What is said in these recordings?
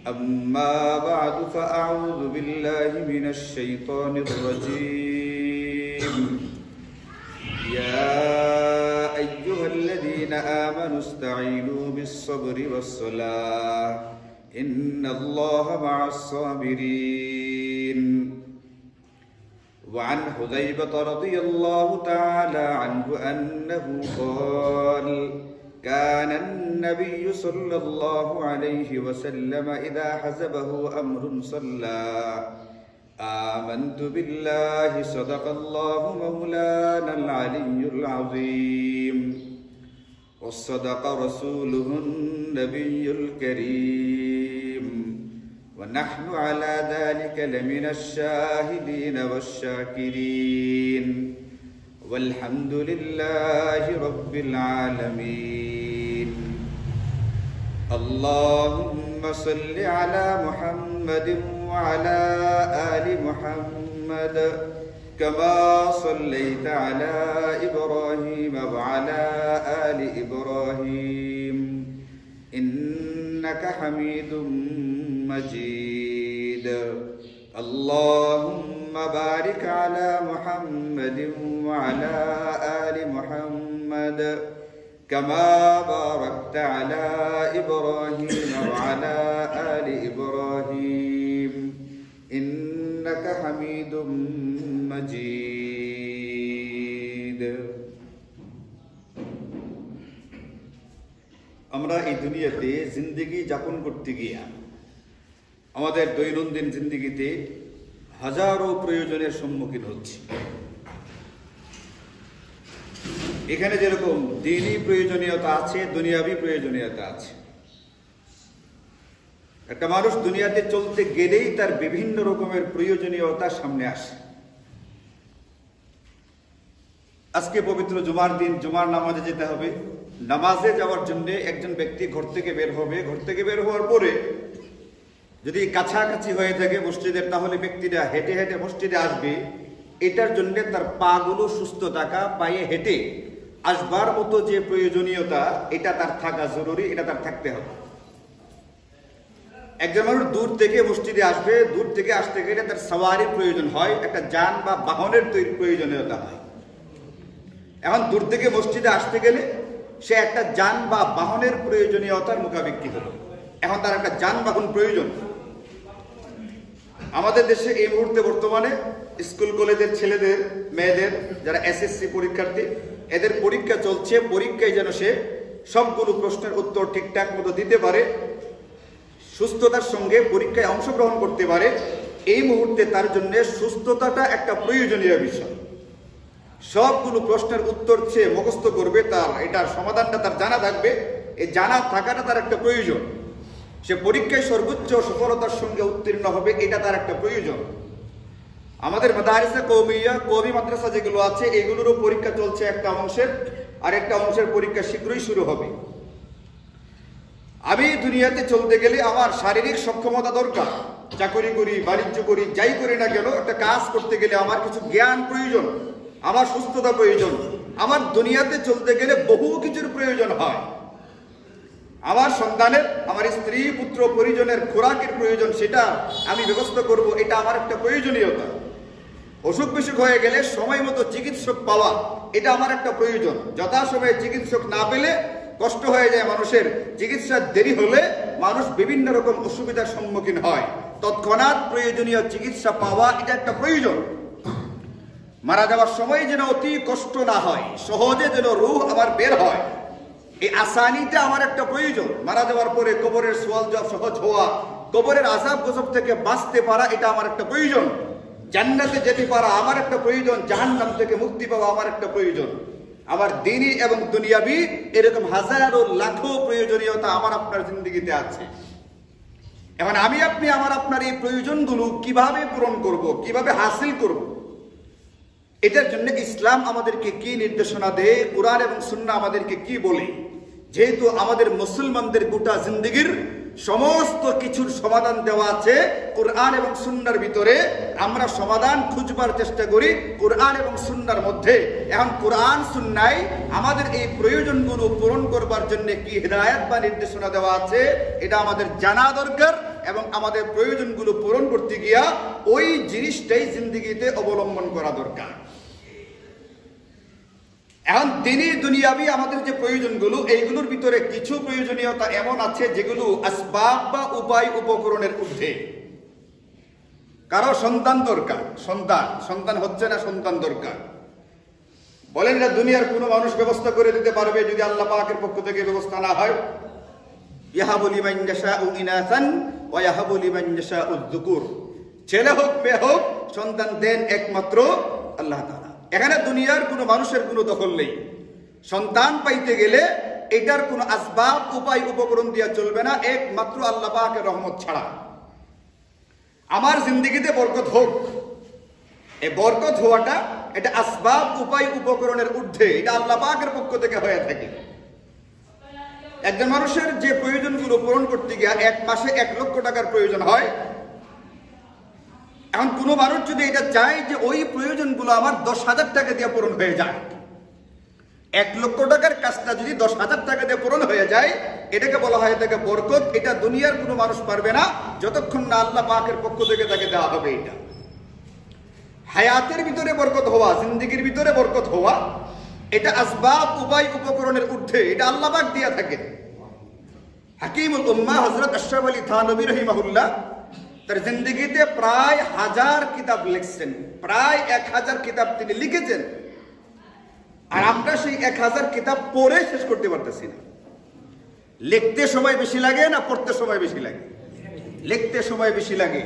أما بعد فأعوذ بالله من الشيطان الرجيم يا أيها الذين آمنوا استعينوا بالصبر والصلاة إن الله مع الصابرين وعن حذيفة رضي الله تعالى عنه أنه قال كان النبي صلى الله عليه وسلم إذا حزبه أمر صلى آمنت بالله صدق الله مولانا العلي العظيم وصدق رسوله النبي الكريم ونحن على ذلك لمن الشاهدين والشاكرين والحمد لله رب العالمين اللهم صل على محمد وعلى آل محمد كما صليت على إبراهيم وعلى آل إبراهيم إنك حميد مجيد اللهم بارك على محمد وعلى آل محمد كما باركت على إبراهيم وعلى آل إبراهيم إنك حميد مجيد আমরা এই দুনিয়াতে জিন্দেগি যাপন করতে গিয়া আমাদের দৈনন্দিন জিন্দেগিতে হাজারো প্রয়োজনের সম্মুখীন হচ্ছি। এখানে যেরকম দ্বীনি প্রয়োজনীয়তা আছে, দুনিয়াবি প্রয়োজনীয়তা আছে। একটা মানুষ দুনিয়াতে চলতে গেলেই তার বিভিন্ন রকমের প্রয়োজনীয়তা সামনে আসে। আজকে পবিত্র জুমার দিন, জুমার নামাজে যেতে হবে। নামাজে যাওয়ার জন্য একজন ব্যক্তি ঘর থেকে বের হবে। ঘর থেকে বের হওয়ার পরে যদি কাছাকাছি হয়ে থাকে মসজিদের, তাহলে ব্যক্তিটা হেঁটে হেঁটে মসজিদে আসবে। এটার জন্য তার পাগুলো সুস্থ থাকা, পায়ে হেঁটে আসবার মতো যে প্রয়োজনীয়তা, এটা তার থাকা জরুরি, এটা তার থাকতে হবে। একজন মানুষ দূর থেকে মসজিদে আসবে, দূর থেকে আসতে গেলে তার সাওয়ারির প্রয়োজন হয়, একটা যান বা বাহনের প্রয়োজনীয়তা হয়। এখন দূর থেকে মসজিদে আসতে গেলে সে একটা যান বা বাহনের প্রয়োজনীয়তার মুখাপেক্ষি হলো। এখন তার একটা যানবাহন প্রয়োজন। আমাদের দেশে এই মুহূর্তে বর্তমানে স্কুল কলেজের ছেলেদের, মেয়েদের যারা এসএসসি পরীক্ষার্থী, এদের পরীক্ষা চলছে। পরীক্ষায় যেন সে সবগুলো প্রশ্নের উত্তর ঠিকঠাক মতো দিতে পারে, সুস্থতার সঙ্গে পরীক্ষায় অংশগ্রহণ করতে পারে। এই মুহূর্তে তার জন্য সুস্থতাটা একটা প্রয়োজনীয় বিষয়। সবগুলো প্রশ্নের উত্তর সে মুখস্থ করবে, তার এটার সমাধানটা তার জানা থাকবে। এই জানা থাকাটা তার একটা প্রয়োজন। সে পরীক্ষায় সর্বোচ্চ সফলতার সঙ্গে উত্তীর্ণ হবে, এটা তার একটা প্রয়োজন। আমাদের মাদারিসে কওমিয়া, কওমি মাদ্রাসা যেগুলো আছে, এগুলোরও পরীক্ষা চলছে একটা অংশের, আর একটা অংশের পরীক্ষা শীঘ্রই শুরু হবে। আমি দুনিয়াতে চলতে গেলে আমার শারীরিক সক্ষমতা দরকার। চাকরি করি, বাণিজ্য করি, যাই করি না কেন, একটা কাজ করতে গেলে আমার কিছু জ্ঞান প্রয়োজন, আমার সুস্থতা প্রয়োজন। আমার দুনিয়াতে চলতে গেলে বহু কিছুর প্রয়োজন হয়। আমার সন্তানের, আমার স্ত্রী পুত্র পরিজনের খোরাকের প্রয়োজন, সেটা আমি ব্যবস্থা করব, এটা আমার একটা প্রয়োজনীয়তা। অসুখ বিসুখ হয়ে গেলে সময় মতো চিকিৎসক পাওয়া, এটা আমার একটা প্রয়োজন। যথাসময়ে চিকিৎসক না পেলে কষ্ট হয়ে যায় মানুষের। চিকিৎসার দেরি হলে মানুষ বিভিন্ন রকম অসুবিধার সম্মুখীন হয়। তৎক্ষণাৎ প্রয়োজনীয় চিকিৎসা পাওয়া, এটা একটা প্রয়োজন। মারা যাওয়ার সময় যেন অতি কষ্ট না হয়, সহজে যেন রূহ আমার বের হয়, এই আসানিটা আমার একটা প্রয়োজন। মারা যাওয়ার পরে কবরের সওয়াল জবাব সহজ হওয়া, কবরের আযাব গজব থেকে বাঁচতে পারা, এটা আমার একটা প্রয়োজন। জান্নাতে যেতে পারা আমার একটা প্রয়োজন। জাহান্নাম থেকে মুক্তি পাওয়া আমার একটা প্রয়োজন। আমার দ্বীনি এবং দুনিয়াবি এরকম হাজারো লাখো প্রয়োজনীয়তা আমার আপনার জিন্দেগিতে আছে। এখন আমি আপনি আমার আপনার এই প্রয়োজনগুলো কিভাবে পূরণ করব, কিভাবে হাসিল করব, এটার জন্য ইসলাম আমাদেরকে কি নির্দেশনা দেয়, কোরআন এবং সুন্নাহ আমাদেরকে কি বলে। যেহেতু আমাদের মুসলমানদের গোটা জিন্দেগির সমস্ত কিছুর সমাধান দেওয়া আছে কোরআন এবং সুন্নাহর ভিতরে। আমরা সমাধান খুঁজবার চেষ্টা করি কোরআন এবং সুন্নাহর মধ্যে। এখন কোরআন সুন্নাহয় আমাদের এই প্রয়োজনগুলো পূরণ করবার জন্য কি হিদায়াত বা নির্দেশনা দেওয়া আছে এটা আমাদের জানা দরকার, এবং আমাদের প্রয়োজনগুলো পূরণ করতে গিয়া ওই জিনিসটাই জিন্দেগিতে অবলম্বন করা দরকার। এখন দিনী দুনিয়াবি আমাদের যে প্রয়োজনগুলো, এইগুলোর ভিতরে কিছু প্রয়োজনীয়তা এমন আছে যেগুলো আসবাব বা উপায় উপকরণের ঊর্ধ্বে। কারো সন্তান দরকার, সন্তান হচ্ছে না, সন্তান দরকার। বলেন এটা দুনিয়ার কোনো মানুষ ব্যবস্থা করে দিতে পারবে যদি আল্লাহ পাকের পক্ষ থেকে ব্যবস্থা না হয়? ইয়াহাবু লিমান ইয়াশাউ ইনাসান ওয়া ইয়াহাবু লিমান ইয়াশাউ যুকুর। ছেলে হোক মেয়ে হোক সন্তান দেন একমাত্র আল্লাহ তাআলা। এখানে দুনিয়ার কোনো মানুষের কোনো দখল নেই। সন্তান পাইতে গেলে এটার কোনো আসবাব উপায় উপকরণ দিয়া চলবে না, একমাত্র আল্লাহ পাকের রহমত ছাড়া। আমার জিন্দেগিতে বরকত হোক, এই বরকত হওয়াটা এটা আসবাব উপায় উপকরণের ঊর্ধ্বে, এটা আল্লাহ পাকের পক্ষ থেকে হয়ে থাকে। একজন মানুষের যে প্রয়োজনগুলো পূরণ করতে গিয়া এক মাসে 1 লক্ষ টাকার প্রয়োজন হয়, এখন কোনো মানুষ যদি এটা চায় যে ওই প্রয়োজনগুলো আমার 10,000 টাকা দিয়ে পূরণ হয়ে যায়, 1 লক্ষ টাকার কাজটা যদি 10,000 টাকা দিয়ে পূরণ হয়ে যায়, এটাকে বলা হয় এটাকে বরকত। এটা দুনিয়ার কোনো মানুষ পারবে না যতক্ষণ না আল্লাহ পাকের পক্ষ থেকে তাকে দেওয়া হবে। এটা হায়াতের ভিতরে বরকত হওয়া, জিন্দেগির ভিতরে বরকত হওয়া, এটা আসবাব উপায় উপকরণের ঊর্ধ্বে, এটা আল্লাহ পাক দিয়া থাকে। হাকিমুল উম্মাহ হযরত আশরাফ আলী থানভী রাহিমাহুল্লাহ তার জিন্দেগিতে প্রায় 1000 কিতাব লিখছেন, প্রায় 1000 কিতাব তিনি লিখেছেন। আর আমরা সেই 1000 কিতাব পড়ে শেষ করতে পারতেছি না। লিখতে সময় বেশি লাগে না পড়তে সময় বেশি লাগে? লিখতে সময় বেশি লাগে।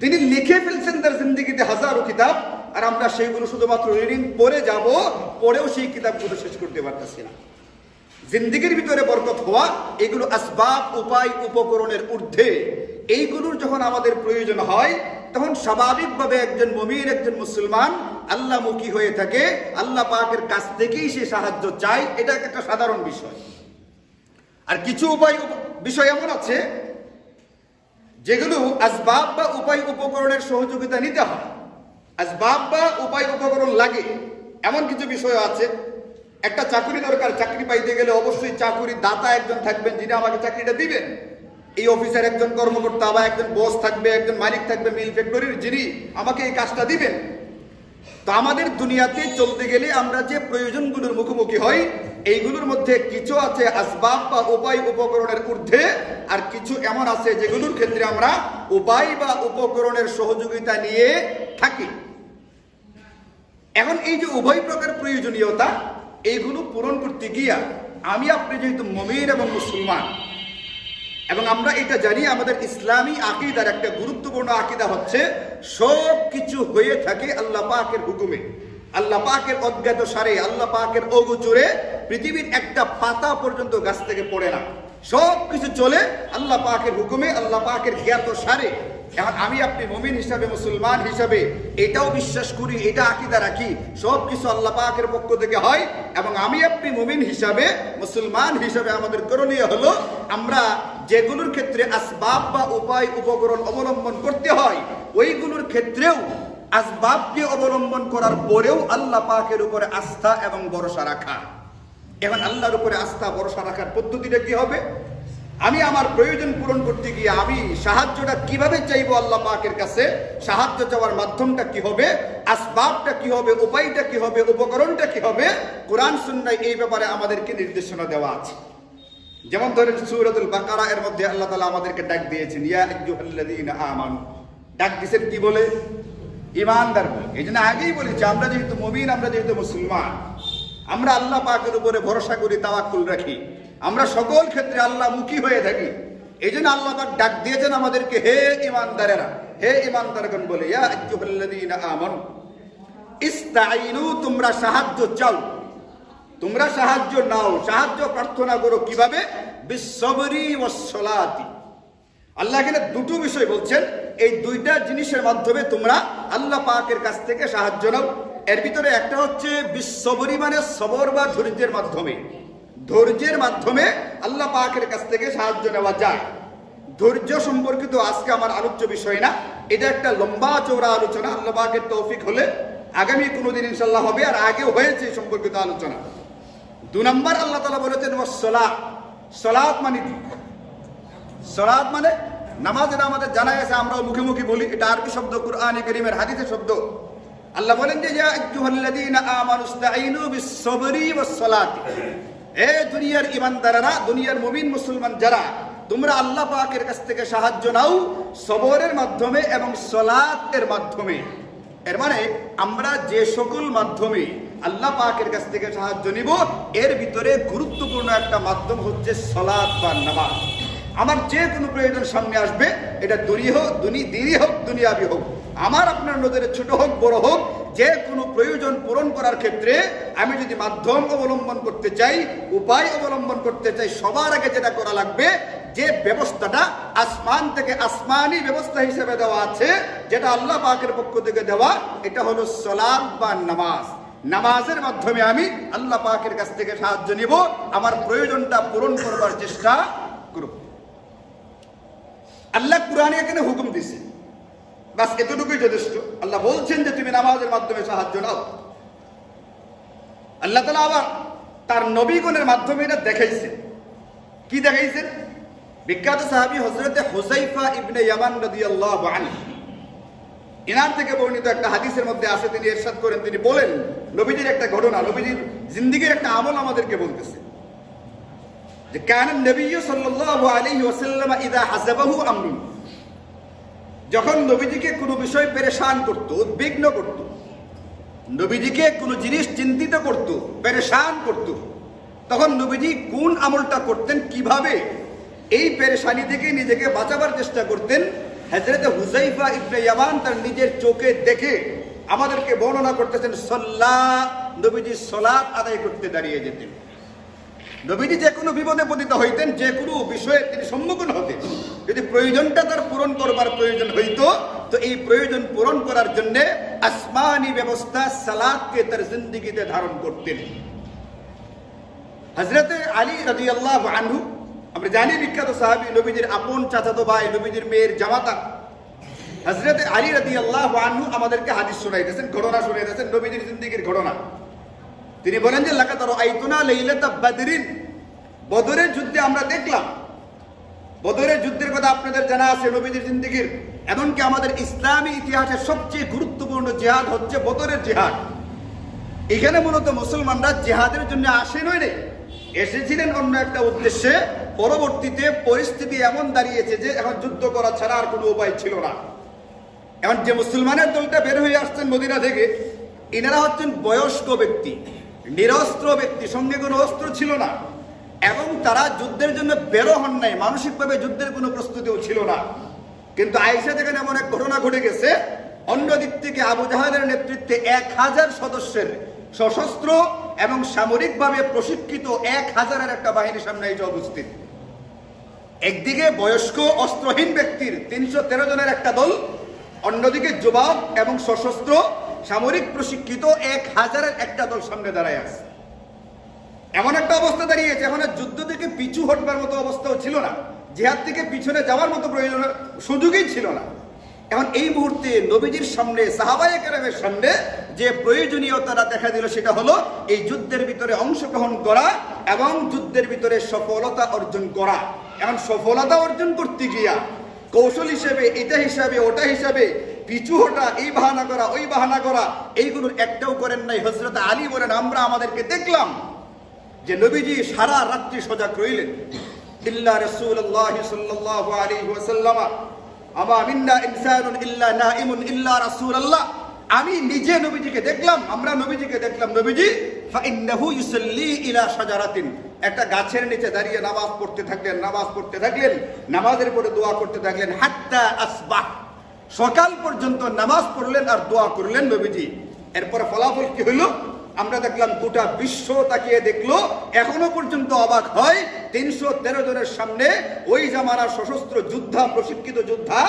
তিনি লিখে ফেলছেন তার জিন্দেগিতে হাজারো কিতাব, আর আমরা সেইগুলো শুধুমাত্র রিডিং পড়ে যাব, পড়েও সেই কিতাবগুলো শেষ করতে পারতেছি না। জিন্দেগির ভিতরে বরকত হওয়া, এগুলো আসবাব উপায় উপকরণের ঊর্ধ্বে। এইগুলোর যখন আমাদের প্রয়োজন হয় তখন স্বাভাবিকভাবে একজন মুমিন, একজন মুসলমান আল্লাহমুখী হয়ে থাকে, আল্লাহ পাকের কাছ থেকেই সে সাহায্য চায়। এটা একটা সাধারণ বিষয়। আর কিছু বিষয় এমন আছে যেগুলো আসবাব বা উপায় উপকরণের সহযোগিতা নিতে হয়, আসবাব বা উপায় উপকরণ লাগে। এমন কিছু বিষয় আছে, একটা চাকরি দরকার, চাকরি পাইতে গেলে অবশ্যই চাকরির দাতা একজন থাকবেন যিনি আমাকে চাকরিটা দিবেন। এই অফিসের একজন কর্মকর্তা বা একজন বস থাকবে, একজন মালিক থাকবে মিল ফ্যাক্টরির, যিনি আমাকে এই কাজটা দিবেন। তো আমাদের দুনিয়াতে চলতে গেলে আমরা যে প্রয়োজনগুলোর মুখোমুখি হই, এইগুলোর মধ্যে কিছু আছে আসবাব বা উপায় উপকরণের ঊর্ধ্বে, আর কিছু এমন আছে যেগুলোর ক্ষেত্রে আমরা উপায় বা উপকরণের সহযোগিতা নিয়ে থাকি। এখন এই যে উভয় প্রকার প্রয়োজনীয়তা, এইগুলো পূরণ করতে গিয়া আমি আপনি যেহেতু মুমিন এবং মুসলমান, এবং আমরা এটা জানি আমাদের ইসলামী আকীদার একটা গুরুত্বপূর্ণ আকীদা হচ্ছে সব কিছু হয়ে থাকে আল্লাহ পাকের হুকুমে, আল্লাহ পাকের অজ্ঞাত সারে, আল্লাহ পাকের অগোচরে। পৃথিবীর একটা পাতা পর্যন্ত গাছ থেকে পড়ে না, সব কিছু চলে আল্লাহ পাকের হুকুমে, আল্লাহ পাকের জ্ঞাত সারে। এখন আমি আপনি মুমিন হিসাবে, মুসলমান হিসাবে এটাও বিশ্বাস করি, এটা আকীদা রাখি সব কিছু আল্লাহ পাকের পক্ষ থেকে হয়। এবং আমি আপনি মুমিন হিসাবে, মুসলমান হিসাবে আমাদের করণীয় হলো আমরা যেগুলোর ক্ষেত্রে আসবাব বা উপায় উপকরণ অবলম্বন করতে হয়, ওইগুলোর ক্ষেত্রেও আসবাবকে অবলম্বন করার পরেও আল্লাহ পাকের উপরে আস্থা এবং ভরসা রাখা। এখন আল্লাহর উপরে আস্থা ভরসা রাখার পদ্ধতিটা কি হবে? আমি আমার প্রয়োজন পূরণ করতে গিয়ে আমি সাহায্যটা কিভাবে চাইবো আল্লাহ পাকের কাছে, সাহায্য চাওয়ার মাধ্যমটা কি হবে, আসবাবটা কি হবে, উপায়টা কি হবে, উপকরণটা কি হবে, কোরআন সুন্নাহয় এই ব্যাপারে আমাদেরকে নির্দেশনা দেওয়া আছে। যেমন ধরেন সূরাতুল বাকারা এর মধ্যে আল্লাহ তাআলা আমাদেরকে ডাক দিয়েছেন, ইয়া আইয়ুহাল্লাযীনা আমানু। ডাক দিয়েছেন কি বলে? ঈমানদার বলে। এই জন্য আগেই বলেছি আমরা যেহেতু মুমিন, আমরা যেহেতু মুসলমান, আমরা আল্লাহ পাকের উপরে ভরসা করি, তাওয়াক্কুল রাখি, আমরা সকল ক্ষেত্রে আল্লাহ মুখী হয়ে থাকি। এই জন্য আল্লাহ পাক ডাক দিয়েছেন আমাদেরকে, হে ঈমানদারেরা, হে ঈমানদারগণ বলে, ইয়া আইয়ুহাল্লাযীনা আমানু ইসতাঈনু, তোমরা সাহায্য চাও, তোমরা সাহায্য নাও, সাহায্য প্রার্থনা করো কিভাবে? বিসসবরি ওয়াস সালাতি। আল্লাহ এখানে দুটো বিষয় বলছেন, এই দুইটা জিনিসের মাধ্যমে তোমরা আল্লাহ পাকের কাছ থেকে সাহায্য নাও। এর ভিতরে একটা হচ্ছে বিসসবরি, মানে সবর বা ধৈর্যের মাধ্যমে, ধৈর্যের মাধ্যমে আল্লাহ পাকের কাছ থেকে সাহায্য নেওয়া যায়। ধৈর্য সম্পর্কিত আজকে আমার আলোচ্য বিষয় না, এটা একটা লম্বা চৌড়া আলোচনা। আল্লাহ পাকের তৌফিক হলে আগামী কোনোদিন ইনশাল্লাহ হবে, আর আগেও হয়েছে সম্পর্কিত আলোচনা। 2 নম্বর আল্লাহ তাআলা বলেছেন ওয়াসসালাত। সালাত মানে কি? সালাত মানে নামাজ। এটা আমাদের জানা আছে, আমরাও মুখে মুখে বলি, এটা আরবি শব্দ, কুরআনে কারীমের হাদিসের শব্দ। আল্লাহ বলেন যে ইয়া আইয়ুহাল্লাযীনা আমানুস্তাঈনু বিস-সাবরি ওয়াস-সালাতি। এ দুনিয়ার ঈমানদাররা, দুনিয়ার মুমিন মুসলমান যারা, তোমরা আল্লাহ পাকের কাছ থেকে সাহায্য নাও সবরের মাধ্যমে এবং সালাতের মাধ্যমে। এর মানে আমরা যে সকল মাধ্যমে আল্লাহ পাকের কাছ থেকে সাহায্য নিব, এর ভিতরে গুরুত্বপূর্ণ একটা মাধ্যম হচ্ছে সালাত বা নামাজ। আমার যে কোনো প্রয়োজন সামনে আসবে, এটা দিনই হোক দুনিয়াবি হোক, আমার আপনার নজরে ছোট হোক বড় হোক, যে কোনো প্রয়োজন পূরণ করার ক্ষেত্রে আমি যদি মাধ্যম অবলম্বন করতে চাই, উপায় অবলম্বন করতে চাই, সবার আগে যেটা করা লাগবে, যে ব্যবস্থাটা আসমান থেকে আসমানি ব্যবস্থা হিসেবে দেওয়া আছে, যেটা আল্লাহ পাকের পক্ষ থেকে দেওয়া, এটা হলো সালাত বা নামাজ। নামাজের মাধ্যমে আমি আল্লাহ পাকের কাছ থেকে সাহায্য নিব, আমার প্রয়োজনটা পূরণ করবার চেষ্টা করব। আল্লাহ কুরআনে এখানে হুকুম দিছে, বাস এতটুকুই যথেষ্ট। আল্লাহ বলছেন যে তুমি নামাজের মাধ্যমে সাহায্য নাও। আল্লাহ তাআলা আবার তার নবীগণের মাধ্যমে এটা দেখাইছেন। কি দেখাইছেন? বিখ্যাত সাহাবী হযরতে হুযায়ফা ইবনে ইয়ামান রাদিয়াল্লাহু আনহু, ইনার থেকে বর্ণিত একটা হাদিসের মধ্যে আছে, তিনি ইরশাদ করেন, তিনি বলেন নবীজির একটা ঘটনা, নবীজির জিন্দেগীর একটা আমল আমাদেরকে বলতেছে যে কানা নবী সাল্লাল্লাহু আলাইহি ওয়াসাল্লাম ইযা হাসাবাহু আমরুন, যখন নবীজিকে কোনো বিষয় পেরেশান করত, উদ্বিগ্ন করত, নবীজিকে কোনো জিনিস চিন্তিত করত, পেরেশান করত, তখন নবীজি কোন আমলটা করতেন, কিভাবে এই পেরেশানি থেকে নিজেকে বাঁচাবার চেষ্টা করতেন, হযরত হুযায়ফা ইবনে ইয়ামান তার নিজের চোখে দেখে আমাদেরকে বর্ণনা করতেছেন। নবীজি সালাত আদায় করতে দাঁড়িয়ে যেতেন। নবীজি যে কোনো বিপদে পতিত হইতেন, যে কোনো বিষয়ে তিনি সম্মুখীন হতেন, যদি প্রয়োজনটা তার পূরণ করবার প্রয়োজন হইতো, তো এই প্রয়োজন পূরণ করার জন্য আসমানি ব্যবস্থা সালাতকে তার জিন্দেগিতে ধারণ করতেন। হযরতে আলী রাদিয়াল্লাহু আনহু, আমরা জানি বিখ্যাত সাহাবী, নবীজির আপন চাচাতো ভাই, নবীজির মেয়ের জামাতা। হযরতে আলী রাদিয়াল্লাহু আনহু আমাদেরকে হাদিস শোনাইতেছেন, ঘটনা শোনাইতেছেন, নবীজির জিন্দেগির ঘটনা। তিনি বলেন যে লাকাদ রাআইতুনা লাইলাতা বদরিন, বদরের যুদ্ধে আমরা দেখলাম। বদরের যুদ্ধের কথা আপনাদের জানা আছে নবীজির জিন্দেগির। এমনকি আমাদের ইসলামী ইতিহাসের সবচেয়ে গুরুত্বপূর্ণ জিহাদ হচ্ছে বদরের জিহাদ। এখানে মূলত মুসলমানরা জিহাদের জন্য আসেনই নেই, এসেছিলেন অন্য একটা উদ্দেশ্যে। পরবর্তীতে পরিস্থিতি এমন দাঁড়িয়েছে যে এখন যুদ্ধ করা ছাড়া আর কোনো উপায় ছিল না। এখন যে মুসলমানের দলটা বের হয়ে আসছেন মদিনা থেকে, ইনারা হচ্ছেন বয়স্ক ব্যক্তি, নিরস্ত্র ব্যক্তি, সঙ্গে কোনো অস্ত্র ছিল না, এবং তারা যুদ্ধের জন্য বেরো হন নাই, মানসিকভাবে যুদ্ধের কোনো প্রস্তুতিও ছিল না। কিন্তু আয়েশা যেখানে এমন এক ঘটনা ঘটে গেছে, অন্য দিক থেকে আবু জাহালের নেতৃত্বে 1000 সদস্যের সশস্ত্র এবং সামরিকভাবে প্রশিক্ষিত 1000-এর একটা বাহিনীর সামনে এসে উপস্থিত। একদিকে বয়স্ক অস্ত্রহীন ব্যক্তির 313 জনের একটা দল, অন্যদিকে যুবক এবং সশস্ত্র সামরিক প্রশিক্ষিত 1000-এর একটা দল সামনে দাঁড়ায় আছে। এমন একটা অবস্থা দাঁড়িয়েছে, এখন যুদ্ধ থেকে পিছু হটবার মতো অবস্থাও ছিল না, জিহাদ থেকে পিছনে যাওয়ার মতো প্রয়োজন সুযোগই ছিল না। এখন এই মুহূর্তে নবীজির সামনে, সাহাবায়ে কেরামের সামনে যে প্রয়োজনীয়তাটা দেখা দিল, সেটা হলো এই যুদ্ধের ভিতরে অংশগ্রহণ করা এবং যুদ্ধের ভিতরে সফলতা অর্জন করা। এখন সফলতা অর্জন করতে গিয়া কৌশল হিসেবে, এটা হিসাবে, ওটা হিসাবে পিছু হটা, এই বাহানা করা, ওই বাহানা করা, এইগুলোর একটাও করেন নাই। হযরত আলী বলেন, আমাদেরকে দেখলাম যে নবীজি সারা রাত্রি সজাগ রইলেন। ইল্লা রাসূলুল্লাহ সাল্লাল্লাহু আলাইহি ওয়াসাল্লাম আমা মিন্না ইনসানুন ইল্লা নাইমুন ইল্লা রাসূলুল্লাহ। আমি নিজে নবীজিকে দেখলাম, আমরা নবীজিকে দেখলাম, নবীজি ফাইন্নাহু ইউসাল্লি ইলা শাজারাতিন, একটা গাছের নিচে দাঁড়িয়ে নামাজ পড়তে থাকলেন, নামাজের পরে দোয়া করতে থাকলেন, হাত্তা আসবাহ, সকাল পর্যন্ত নামাজ পড়লেন আর দোয়া করলেন নবীজি। এরপরে ফলাফল কি হলো? আমরা দেখলাম গোটা বিশ্ব তাকিয়ে দেখলো, এখনো পর্যন্ত অবাক হয়, 313 জনের সামনে ওই জামানার সশস্ত্র যোদ্ধা, প্রশিক্ষিত যোদ্ধা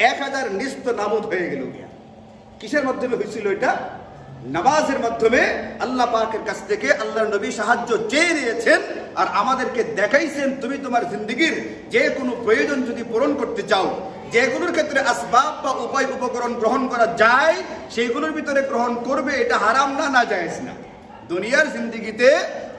1000 নিস্ত নাবুদ হয়ে গেল। কিসের মাধ্যমে হয়েছিল এটা? নামাজের মাধ্যমে। আল্লাহ পাকের কাছ থেকে আল্লাহর নবী সাহায্য চেয়ে নিয়েছেন আর আমাদেরকে দেখাইছেন তুমি তোমার জিন্দেগির যে কোনো প্রয়োজন যদি পূরণ করতে চাও, যেগুলোর ক্ষেত্রে আসবাব বা উপায় উপকরণ গ্রহণ করা যায় সেইগুলোর ভিতরে গ্রহণ করবে, এটা হারাম না, না জায়েজ না। দুনিয়ার জিন্দেগিতে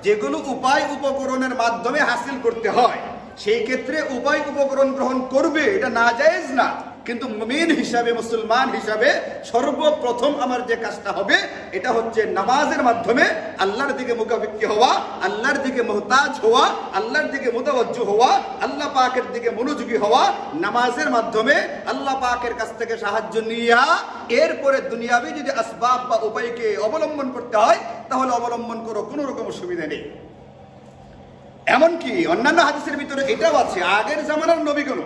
যেগুলো উপায় উপকরণের মাধ্যমে হাসিল করতে হয় সেই ক্ষেত্রে উপায় উপকরণ গ্রহণ করবে, এটা না জায়েজ না। কিন্তু মুমিন হিসাবে, মুসলমান হিসাবে সর্বপ্রথম আমার যে কাজটা হবে এটা হচ্ছে নামাজের মাধ্যমে আল্লাহর দিকে মুখাপেক্ষী হওয়া, আল্লাহর দিকে মুহতাজ হওয়া, আল্লাহর দিকে মুতাওয়াজ্জু হওয়া, আল্লাহ পাকের দিকে মনোযোগী হওয়া। নামাজের মাধ্যমে আল্লাহ পাকের কাছ থেকে সাহায্য নিয়া এরপরে দুনিয়াবি যদি আসবাব বা উপায়কে অবলম্বন করতে হয় তাহলে অবলম্বন করো, কোনো রকম অসুবিধা নেই। এমনকি অন্যান্য হাদিসের ভিতরে এটাও আছে, আগের জামানার নবীগণ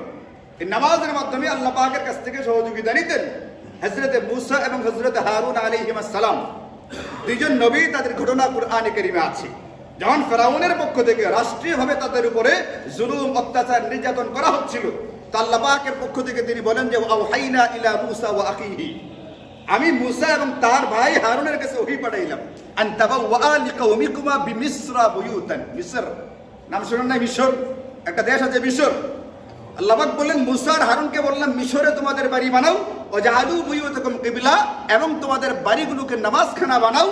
এই নামাজের মাধ্যমে আল্লাহ পাকের কাছ থেকে সহযোগিতা নিতেন। হযরতে মূসা এবং হযরতে হারুন আলাইহিস সালাম দুইজন নবী, তাদের ঘটনা কুরআনে কারীমে আছে। যখন ফেরাউনের পক্ষ থেকে রাষ্ট্রীয়ভাবে তাদের উপরে জুলুম, অত্যাচার, নির্যাতন করা হচ্ছিল, তো আল্লাহ পাকের পক্ষ থেকে তিনি বলেন যে আওহাইনা ইলা মূসা ওয়া আখিহি, আমি মূসা এবং তার ভাই হারুনের কাছে ওহী পাঠাইলাম, আন তাবাওয়া লিকাওমিকুমা বিমিসরা বুয়ুতান। মিসর নাম শুনেন না? মিশর একটা দেশ আছে, মিশর। আল্লাহ পাক বললেন মূসা আর হারুনকে বললাম মিশরে তোমাদের বাড়ি বানাও, ওয়াজআলু বুয়ুতাকুম কিবলা, এবং তোমাদের বাড়িগুলোকে নামাজখানা বানাও,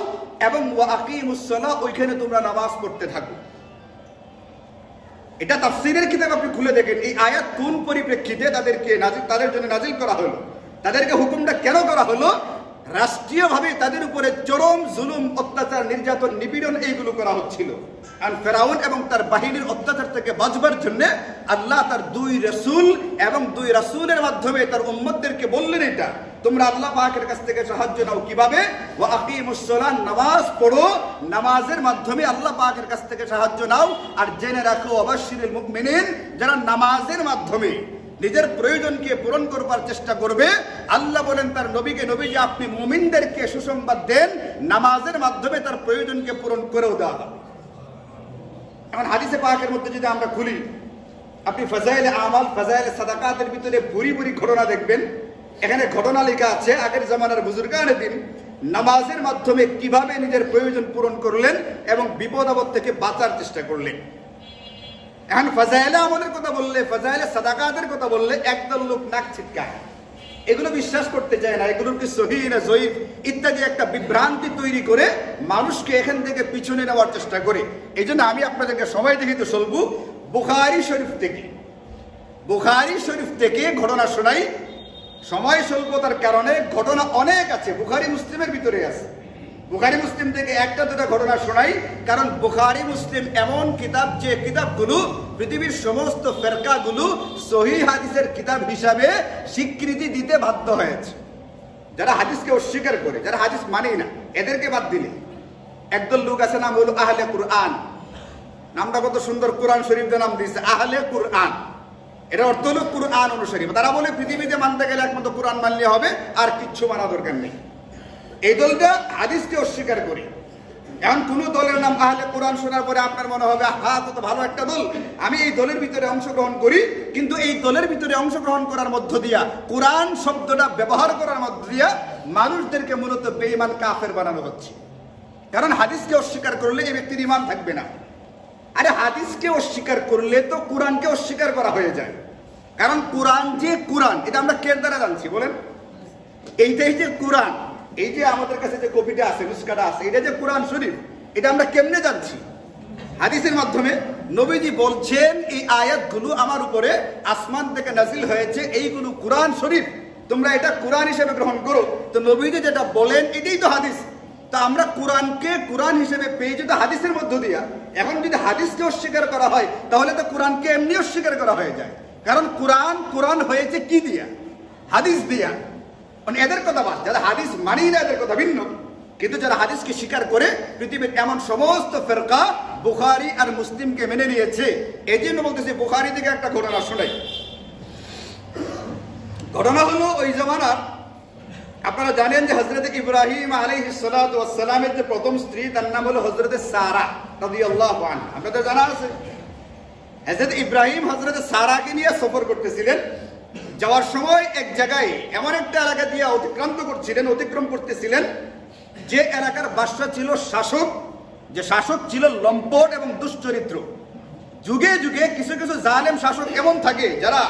এবং ওয়া আকিমুস সালাহ, ওইখানে তোমরা নামাজ পড়তে থাকো। এটা তাফসীরের কিতাব আপনি খুলে দেখেন এই আয়াত কোন পরিপ্রেক্ষিতে তাদের জন্য নাজিল করা হলো, তাদেরকে হুকুমটা কেন করা হলো। রাষ্ট্রীয়ভাবে তাদের উপরে চরম জুলুম, অত্যাচার, নির্যাতন, নিপীড়ন এইগুলো করা হচ্ছিল। আর ফেরাউন এবং তার বাহিনীর অত্যাচার থেকে বাঁচবার জন্য আল্লাহ তার দুই রাসূল এবং দুই রাসূলের মাধ্যমে তার উম্মতদেরকে বললেন এটা তোমরা আল্লাহ পাকের কাছ থেকে সাহায্য নাও। কিভাবে? ওয়া আকিমুস সালাহ, নামাজ পড়ো, নামাজের মাধ্যমে আল্লাহ পাকের কাছ থেকে সাহায্য নাও। আর জেনে রাখো ওয়াবাশশিরিল মুমিনিন, যারা নামাজের মাধ্যমে নিজের প্রয়োজনকে পূরণ করবার চেষ্টা করবে, আল্লাহ বলেন তার নবীকে, নবীজি আপনি মুমিনদেরকে সুসংবাদ দেন নামাজের মাধ্যমে তার প্রয়োজনকে পূরণ করেও দেওয়া হবে। এখন হাদিসে পাকের মধ্যে যদি আমরা খুলি, আপনি ফাজাইলে আমাল, ফাজাইলে সাদাকাতের ভিতরে ভুরি ভুরি ঘটনা দেখবেন। এখানে ঘটনা লেখা আছে আগের জামানার বুজুর্গানে দিন নামাজের মাধ্যমে কিভাবে নিজের প্রয়োজন পূরণ করলেন এবং বিপদ আপদ থেকে বাঁচার চেষ্টা করলেন। এখন ফাজাইলে আমাদের কথা বললে, ফাজাইলে সাদাকাতের কথা বললে একদল লোক নাক ছিটকায়, এগুলো বিশ্বাস করতে চায় না, এগুলোর কি সহিহ না জয়ীফ ইত্যাদি একটা বিভ্রান্তি তৈরি করে মানুষকে এখান থেকে পিছনে নেওয়ার চেষ্টা করে। এই জন্য আমি আপনাদেরকে সময় দেখি তো বলবো, বুখারী শরীফ থেকে ঘটনা শোনাই। সময় স্বল্পতার কারণে ঘটনা অনেক আছে, বুখারী মুসলিমের ভিতরে আছে। বুখারী মুসলিম থেকে একটা দুটা ঘটনা শোনাই, কারণ বুখারী মুসলিম এমন কিতাব যে কিতাবগুলো পৃথিবীর সমস্ত ফেরকাগুলো সহিহ হাদিসের কিতাব হিসাবে স্বীকৃতি দিতে বাধ্য হয়েছে। যারা হাদিসকে অস্বীকার করে, যারা হাদিস মানেই না, এদেরকে বাদ দিলে একদল লোক আছে, নাম হলো আহলে কুরআন। নামটা কত সুন্দর, কোরআন শরীফের নাম দিয়েছে আহলে কুরআন। এটা অর্থ হলো কুরআন অনুসারী। তারা বলে পৃথিবীতে মানতে গেলে একমাত্র কোরআন মানলে হবে, আর কিচ্ছু মানা দরকার নেই। এই দলটা হাদিসকে অস্বীকার করে। এখন কোন দলের নাম আহলে কোরআন শোনার পরে আপনার মনে হবে হ্যাঁ কত ভালো একটা দল, আমি এই দলের ভিতরে অংশগ্রহণ করি। কিন্তু এই দলের ভিতরে অংশগ্রহণ করার মধ্য দিয়া, কোরআন শব্দটা ব্যবহার করার মধ্য দিয়া মানুষদেরকে মূলত বেঈমান কাফের বানানো হচ্ছে। কারণ হাদিসকে অস্বীকার করলে এই ব্যক্তির ঈমান থাকবে না। আরে হাদিসকে অস্বীকার করলে তো কোরআনকে অস্বীকার করা হয়ে যায়। কারণ কোরআন যে কোরআন, এটা আমরা কে দ্বারা জানছি বলেন? এইটাই যে কোরআন, এই যে আমাদের কাছে যে কপিটা আছে, নুসখাটা আছে, এটা যে কোরআন শরীফ, এটা আমরা কেমনে জানছি? হাদিসের মাধ্যমে। নবীজি বলছেন এই আয়াতগুলো আমার উপরে আসমান থেকে নাজিল হয়েছে, এইগুলো কোরআন শরীফ, তোমরা এটা কোরআন হিসেবে গ্রহণ করো। তো নবীজি যেটা বলেন এটাই তো হাদিস। তা আমরা কোরআনকে কোরআন হিসেবে পেয়ে যদি হাদিসের মধ্য দিয়া, এখন যদি হাদিসকে অস্বীকার করা হয় তাহলে তো কোরআনকে এমনি অস্বীকার করা হয়ে যায়। কারণ কোরআন হয়েছে কি দিয়া? হাদিস দিয়া। মানে এদের কথা বাদ, যারা হাদিস মানি না এদের কথা ভিন্ন। কিন্তু যারা হাদিসকে স্বীকার করে, পৃথিবীর এমন সমস্ত ফেরকা বুখারী আর মুসলিমকে মেনে নিয়েছে। এই জন্য বলতেছি বুখারী থেকে একটা ঘটনা শোনাই। ঘটনা হলো ওই জামানার, আপনারা জানেন যে হযরত ইব্রাহিম আলাইহিস সালাতু ওয়াস সালামের যে প্রথম স্ত্রী, তার নাম হলো হযরত সারা রাদিয়াল্লাহু আনহা। আপনাদের জানা আছে হযরত ইব্রাহিম হযরত সারাকে নিয়ে সফর করতেছিলেন। যাওয়ার সময় এক জায়গায় এমন একটা এলাকা দিয়ে অতিক্রম করতেছিলেন, যে এলাকার বাদশা ছিল শাসক, যে শাসক ছিল লম্পট এবং দুশ্চরিত্র। যুগে যুগে কিছু কিছু জালেম শাসক এমন থাকে যারা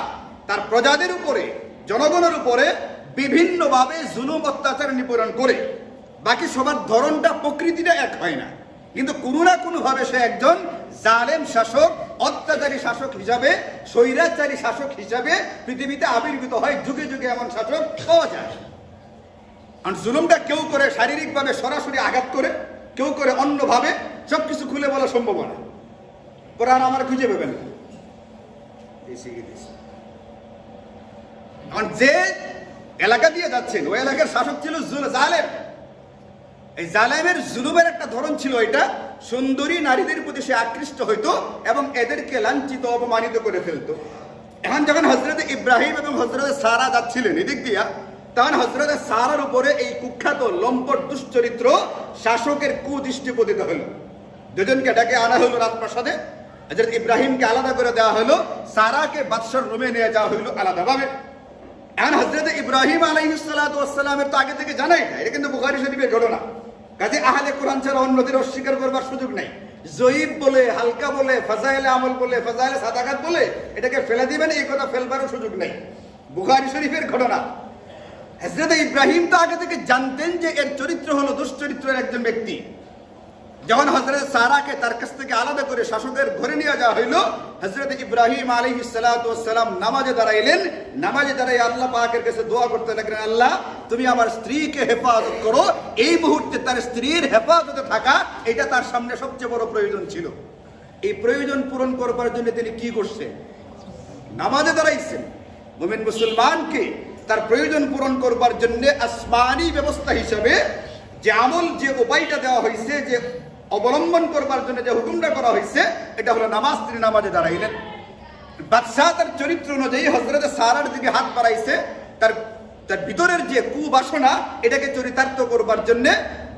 তার প্রজাদের উপরে, জনগণের উপরে বিভিন্নভাবে জুলুম অত্যাচার নিপীড়ন করে। বাকি সবার ধরনটা, প্রকৃতিটা এক হয় না, কিন্তু কোনো না কোনোভাবে সে একজন জালেম শাসক, অত্যাচারী শাসক হিসাবে, স্বৈরাচারী শাসক হিসাবে পৃথিবীতে আবির্ভূত হয়। যুগে যুগে এমন শাসক পাওয়া যায়। আর জুলুমটা কেউ করে শারীরিকভাবে সরাসরি আঘাত করে, কেউ করে অন্যভাবে। সবকিছু খুলে বলা সম্ভব না, কোরআন আমার খুঁজে পাবেন না। যে এলাকা দিয়ে যাচ্ছেন ওই এলাকার শাসক ছিল জালেম। এই জালেমের জুলুমের একটা ধরন ছিল এটা, সুন্দরী নারীদের প্রতি সে আকৃষ্ট হইতো এবং এদেরকে লাঞ্ছিত, অপমানিত করে ফেলতো। এখন যখন হযরত ইব্রাহিম এবং হযরত সারা যাচ্ছিলেন এদিক দিয়া, তখন হযরত সারার উপরে এই কুখ্যাত লম্পট দুশ্চরিত্র শাসকের কুদৃষ্টি পতিত হলো। দুজনকে ডেকে আনা হলো রাজপ্রাসাদে। হযরত ইব্রাহিমকে আলাদা করে দেওয়া হলো, সারাকে বাদশার রুমে নিয়ে যাওয়া হইলো আলাদাভাবে। এখন হযরত ইব্রাহিম আলাইহিস সালাতু ওয়াস সালামের তো আগে থেকে জানাই না, এটা কিন্তু বুখারী শরীফের ঘটনা। কাজে আহলে কোরআন ছাড়া অন্যদের অস্বীকার করবার সুযোগ নাই। জয়ীব বলে, হালকা বলে, ফাজাইলে আমল বলে, ফাজাইলে সাদাকাত বলে এটাকে ফেলে দিবেন, এই কথা ফেলবারও সুযোগ নেই। বুখারী শরীফের ঘটনা। হযরত ইব্রাহিম তো আগে থেকে জানতেন যে এর চরিত্র হলো দুশ্চরিত্রের একজন ব্যক্তি। যখন হযরত সারাকে তার কাছ থেকে আলাদা করে শাসকের ঘরে নিয়ে যাওয়া হইল, হযরত ইব্রাহিম আলাইহিস সালাতু ওয়াস সালাম নামাজে দাঁড়াইলেন। নামাজে দাঁড়াই আল্লাহ পাকের কাছে দোয়া করতে লাগলেন, আল্লাহ তুমি আমার স্ত্রীকে হেফাজত করো। এই মুহূর্তে তার স্ত্রীর হেফাজতে থাকা এটা তার সামনে সবচেয়ে বড় প্রয়োজন ছিল। এই প্রয়োজন পূরণ করবার জন্য তিনি কি করছেন? নামাজে দাঁড়াইছেন। মুমিন মুসলমানকে তার প্রয়োজন পূরণ করবার জন্য আসমানি ব্যবস্থা হিসেবে যে আমল, যে উপায়টা দেওয়া হয়েছে, যে অবলম্বন করবার জন্য যে হুকুমটা করা হয়েছে, এটা হলো নামাজ। তিনি নামাজে দাঁড়াইলেন। বাদশাহ তার চরিত্র অনুযায়ী হযরত সারার দিকে হাত বাড়াইছে, তার ভিতরের যে কুবাসনা এটাকে চরিতার্থ করবার জন্য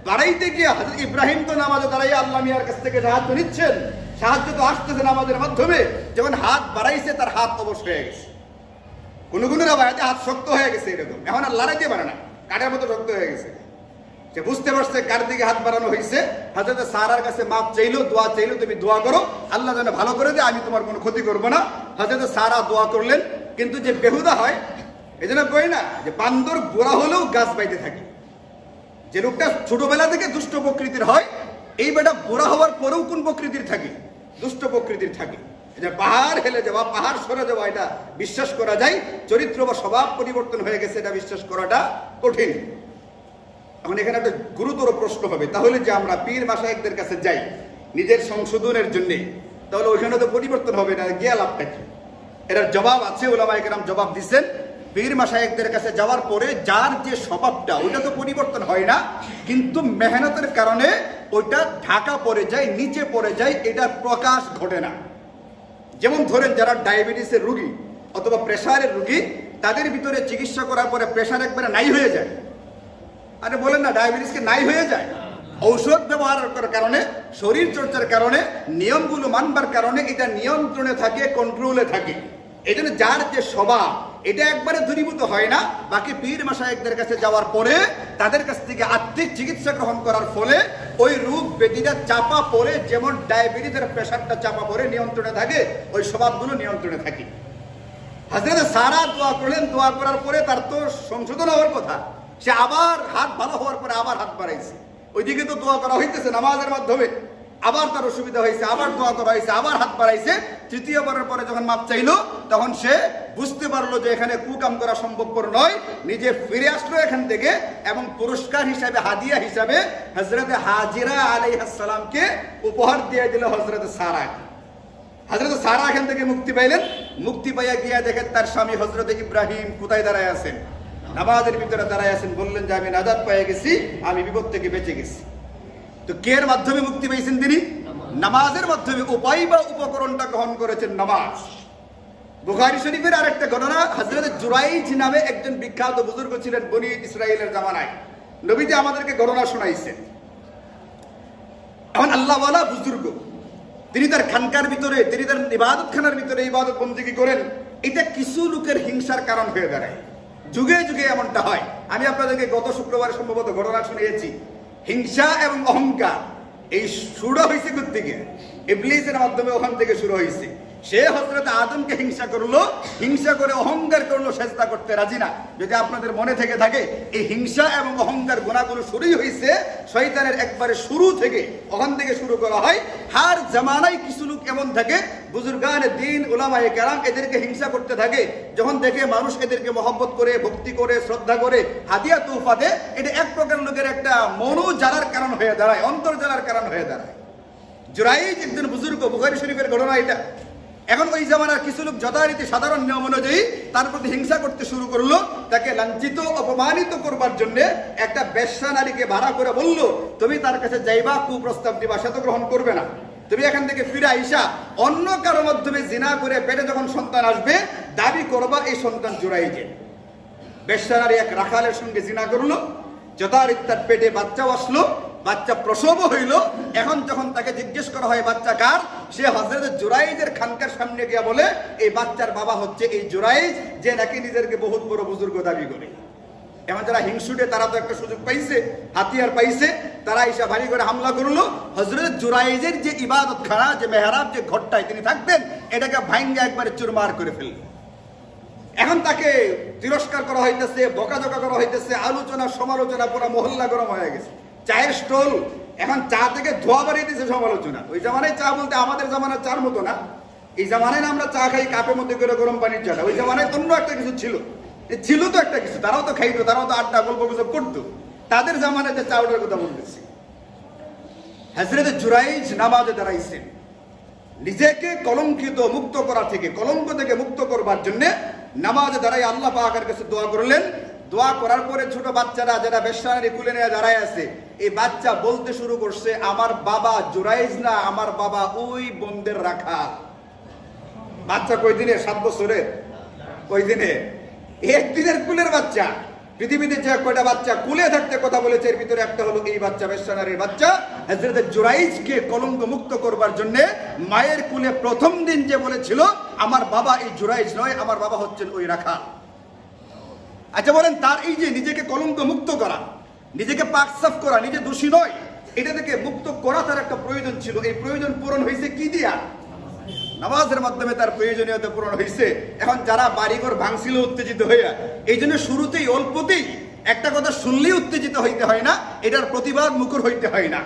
বাড়াইতে গিয়ে হযরত ইব্রাহিম তো নামাজে দাঁড়াইয়া আল্লাহ মিয়ার কাছ থেকে সাহায্য নিচ্ছেন, সাহায্য তো আসতেছে নামাজের মাধ্যমে। যখন হাত বাড়াইছে তার হাত অবশ হয়ে গেছে। কোনো কোনো রাবায়াতে হাত শক্ত হয়ে গেছে, এরকম এখন আর লড়াইতে পারে না, কাঠের মতো শক্ত হয়ে গেছে। সে বুঝতে পারছে কার দিকে হাত বাড়ানো হয়েছে। হযরত সারার কাছে মাপ চাইলো, দোয়া চাইলো, তুমি দোয়া করো আল্লাহ যেন ভালো করে দেয়, আমি তোমার কোনো ক্ষতি করবো না। হযরত সারা দোয়া করলেন, কিন্তু যে বেহুদা হয়, এই জন্য কই না যে বান্দর বুড়া হলেও গাছ বাইতে থাকে। যে লোকটা ছোটবেলা থেকে দুষ্ট প্রকৃতির হয়, এই বেটা বুড়া হওয়ার পরেও কোন প্রকৃতির থাকে? দুষ্ট প্রকৃতির থাকে। পাহাড় হেলে যাওয়া, পাহাড় সরে যাওয়া এটা বিশ্বাস করা যায়, চরিত্র বা স্বভাব পরিবর্তন হয়ে গেছে এটা বিশ্বাস করাটা কঠিন। এখন এখানে একটা গুরুতর প্রশ্ন হবে, তাহলে যে আমরা পীর মাশায়েখদের কাছে যাই নিজের সংশোধনের জন্য, তাহলে ওইখানে তো পরিবর্তন হবে না, গিয়া লাভটা কি? এটার জবাব আছে, উলামায়ে কেরাম জবাব দিচ্ছেন। পীর মাশায়েখদের কাছে যাওয়ার পরে যার যে স্বভাবটা ওইটা তো পরিবর্তন হয় না, কিন্তু মেহনতের কারণে ওইটা ঢাকা পড়ে যায়, নিচে পড়ে যায়, এটার প্রকাশ ঘটে না। যেমন ধরেন যারা ডায়াবেটিসের রোগী অথবা প্রেশারের রোগী, তাদের ভিতরে চিকিৎসা করার পরে প্রেশার একবারে নাই হয়ে যায়। আরে বলেন না, ডায়াবেটিসকে নাই হয়ে যায়। ঔষধ ব্যবহার করার কারণে, শরীর চর্চার কারণে, নিয়মগুলো মানবার কারণে এটা নিয়ন্ত্রণে থাকে, কন্ট্রোলে থাকে। এই জন্য যার যে স্বভাব এটা একবারে দূরীভূত হয় না। বাকি পীর মাশায়েখদের কাছে যাওয়ার পরে তাদের কাছ থেকে আর্থিক চিকিৎসা গ্রহণ করার ফলে ওই রোগ ব্যাধিটা চাপা পড়ে, যেমন ডায়াবেটিসের প্রেশারটা চাপা পড়ে নিয়ন্ত্রণে থাকে, ওই স্বভাবগুলো নিয়ন্ত্রণে থাকে। হযরত সারা দোয়া করলেন, দোয়া করার পরে তার তো সংশোধন হওয়ার কথা, সে আবার হাত ভালো হওয়ার পরে আবার হাত বাড়াইছে। ওইদিকে তো দোয়া করা হইতেছে নামাজের মাধ্যমে, আবার তার অসুবিধা হয়েছে, আবার দোয়া করা হয়েছে, আবার হাত বাড়াইছে। তৃতীয়বারের পরে যখন মাপ চাইলো, তখন সে বুঝতে পারলো যে এখানে কুকাম করা সম্ভবপর নয়। নিজে ফিরে আসলো এখান থেকে এবং পুরস্কার হিসাবে, হাদিয়া হিসাবে হযরত হাজিরা আলাইহিস সালামকে উপহার দিয়ে দিল হযরত সারা। হযরত সারা এখান থেকে মুক্তি পাইলেন। মুক্তি পাইয়া গিয়া দেখেন তার স্বামী হযরত ইব্রাহিম কোথায় দাঁড়ায় আছেন? নামাজের ভিতরে দাঁড়ায় আছেন। বললেন যে আমি নাজাত পেয়ে গেছি, আমি বিপদ থেকে বেঁচে গেছি। তো কের মাধ্যমে মুক্তি পেয়েছেন তিনি? নামাজের মাধ্যমে। উপায় বা উপকরণটা গ্রহণ করেছেন নামাজ। বুখারী শরীফের আরেকটা ঘটনা, হযরত জুরাইজ নামে একজন বিখ্যাত বুজুর্গ ছিলেন বনি ইসরাইলের জামানায়। নবীজি আমাদেরকে ঘটনা শোনাইছেন। এখন আল্লাহওয়ালা বুজুর্গ, তিনি তার খানকার ভিতরে, তিনি তার ইবাদতখানার ভিতরে ইবাদত বন্দেগী করেন। এটা কিছু লোকের হিংসার কারণ হয়ে দাঁড়ায়। যুগে যুগে এমনটা হয়। আমি আপনাদেরকে গত শুক্রবার সম্ভবত ঘটনা শুনিয়েছি। হিংসা এবং অহংকার এই শুরু হয়েছে কোত্থেকে? ইবলিসের মাধ্যমে ওখান থেকে শুরু হয়েছে। সে হযরত আদমকে হিংসা করলো, হিংসা করে অহংকার করলো, সেজদা করতে রাজি না। যদি আপনাদের মনে থেকে থাকে এই হিংসা এবং অহংকার গুনাহগুলো শুরুই হয়েছে শয়তানের একবারে শুরু থেকে, ওখান থেকে শুরু করা হয়। হার জামানায় কিছু লোক এমন থাকে, বুজুর্গানে দ্বীন উলামায়ে কেরাম এদেরকে হিংসা করতে থাকে। যখন দেখে মানুষ এদেরকে মহব্বত করে, ভক্তি করে, শ্রদ্ধা করে, হাদিয়া তোহফা দেয়, এটা এক প্রকার লোকের একটা মনো জ্বালার কারণ হয়ে দাঁড়ায়, অন্তর জ্বালার কারণ হয়ে দাঁড়ায়। জুরাইজ একজন বুজুর্গ, বুখারী শরীফের ঘটনা এটা। এখন ওই জামানার কিছু লোক যথারীতি সাধারণ নিয়ম অনুযায়ী তার প্রতি হিংসা করতে শুরু করলো। তাকে লাঞ্ছিত অপমানিত করবার জন্য একটা বেশ্যা নারীকে ভাড়া করে বলল, তুমি তার কাছে যাইবা, কুপ্রস্তাব দিবা, সে তো গ্রহণ করবে না। তুমি এখান থেকে ফিরে আইসা অন্য কারো মাধ্যমে জিনা করে পেটে যখন সন্তান আসবে দাবি করবা এই সন্তান জুরাইজের। বেশ্যা নারী এক রাখালের সঙ্গে জিনা করলো, যথারীতি তার পেটে বাচ্চাও আসলো, বাচ্চা প্রসব হইল। এখন যখন তাকে জিজ্ঞেস করা হয় বাচ্চা কার, সে হযরত জুরাইজের খানকার সামনে গিয়া বলে এই বাচ্চার বাবা হচ্ছে এই জুরাইজ, যে নাকি নিজেকে বহুত বড় বুজুর্গ দাবি করে। এমন যারা হিংসুটে তারা তো একটা সুযোগ পাইছে, হাতিয়ার পাইছে, তারা এসে ভারী করে হামলা করলো। হযরত জুরাইজের যে ইবাদতখানা, যে মেহরাব, যে ঘরটায় তিনি থাকতেন, এটাকে ভাঙ্গা একবারে চুরমার করে ফেলল। এখন তাকে তিরস্কার করা হইতেছে, বকাঝকা করা হইতেছে, আলোচনা সমালোচনা, পুরো মহল্লা গরম হয়ে গেছে। চায়ের স্টল, এখন চা থেকে ধোয়া বাড়িয়ে দিয়েছে সমালোচনা। ওই জামানায় চা বলতে আমাদের জামানার চার মতো না। এই জামানায় না আমরা চা খাই কাপের মধ্যে করে গরম পানির চাটা, ওই জামানায় অন্য একটা কিছু ছিল, ছিল তো একটা কিছু, তারাও তো খাইতো, তারাও তো আড্ডা গল্প গুজব করতো। তাদের জামানায় যে চাউলের কথা বলতেছি। হযরত জুরাইজ নামাজে দাঁড়াইছেন, নিজেকে কলঙ্কিত মুক্ত করা থেকে, কলঙ্ক থেকে মুক্ত করবার জন্য নামাজে দাঁড়াই আল্লাহ পাকের কাছে দোয়া করলেন। দোয়া করার পরে ছোট বাচ্চারা যারা বেশ্যানারী কুলে নিয়ে দাঁড়ায় আছে, এই বাচ্চা বলতে শুরু করছে, আমার বাবা জুরাইজ না, আমার বাবা ওই বন্দের রাখা। বাচ্চা কই দিনের? 7 বছরের। কই দিনে? একদিনের কুলের বাচ্চা। পৃথিবীতে যে কয়টা বাচ্চা কুলে থাকতে কথা বলেছে এর ভিতরে একটা হলো এই বাচ্চা, বেশ্যানারীর বাচ্চা। হযরত জুরাইজকে কলঙ্ক মুক্ত করবার জন্য মায়ের কুলে প্রথম দিন যে বলেছিল আমার বাবা এই জুরাইজ নয়, আমার বাবা হচ্ছেন ওই রাখা। আচ্ছা বলেন, তার এই যে নিজেকে কলঙ্ক মুক্ত করা, নিজেকে পাক সাফ করা, নিজে দোষী নয়, এটা থেকে মুক্ত করা তার একটা প্রয়োজন ছিল। এই প্রয়োজন পূরণ হয়েছে কি দিয়া? নামাজের মাধ্যমে তার প্রয়োজনীয়তা পূরণ হয়েছে। এখন যারা বাড়িঘর ভাঙছিল উত্তেজিত হইয়া, এই জন্য শুরুতেই অল্পতেই একটা কথা শুনলেই উত্তেজিত হইতে হয় না, এটার প্রতিবাদ মুখর হইতে হয় না।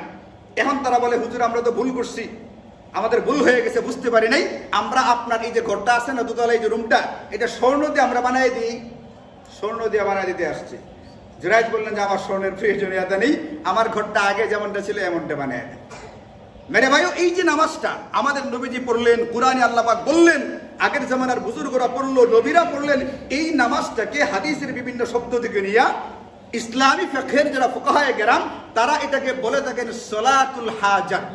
এখন তারা বলে হুজুর আমরা তো ভুল করছি, আমাদের ভুল হয়ে গেছে, বুঝতে পারি নাই, আমরা আপনার এই যে ঘরটা আছে না, দোতলা এই যে রুমটা, এটা স্বর্ণ দিয়ে আমরা বানাই দিই, স্বর্ণ দিয়ে বানাই দিতে আসছে। জুরাইজ বললেন যে আমার স্বর্ণের প্রয়োজনীয়তা নেই, আমার ঘরটা আগে যেমনটা ছিল এমনটা বানায় দেন। মেরে ভাইও, এই যে নামাজটা আমাদের নবীজি পড়লেন, কুরআনে আল্লাহ পাক বললেন, আগের জামানার বুজুর্গরা পড়লো, নবীরা পড়লেন, এই নামাজটাকে হাদিসের বিভিন্ন শব্দ থেকে নিয়ে ইসলামী ফিকহের যারা ফুকাহায়ে কেরাম তারা এটাকে বলে থাকেন সলাতুল হাজাত।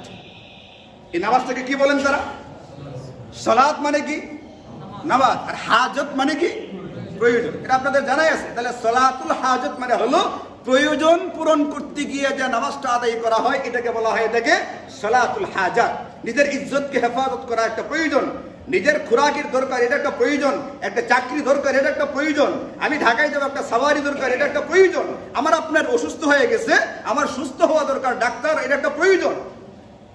এই নামাজটাকে কি বলেন তারা? সালাত মানে কি? নামাজ। আর হাজত মানে কি? প্রয়োজন। এটা আপনাদের জানাই আছে। তাহলে সলাতুল হাজত মানে হলো প্রয়োজন পূরণ করতে গিয়ে যে নামাজটা আদায় করা হয়, এটাকে বলা হয় এটাকে সলাতুল হাজাত। নিজের ইজ্জতকে হেফাজত করা একটা প্রয়োজন, নিজের খোরাকের দরকার, এটা একটা প্রয়োজন, একটা চাকরি দরকার, এটা একটা প্রয়োজন, আমি ঢাকায় যাবো, একটা সাওয়ারি দরকার, এটা একটা প্রয়োজন, আমার আপনার অসুস্থ হয়ে গেছে, আমার সুস্থ হওয়া দরকার, ডাক্তার, এটা একটা প্রয়োজন,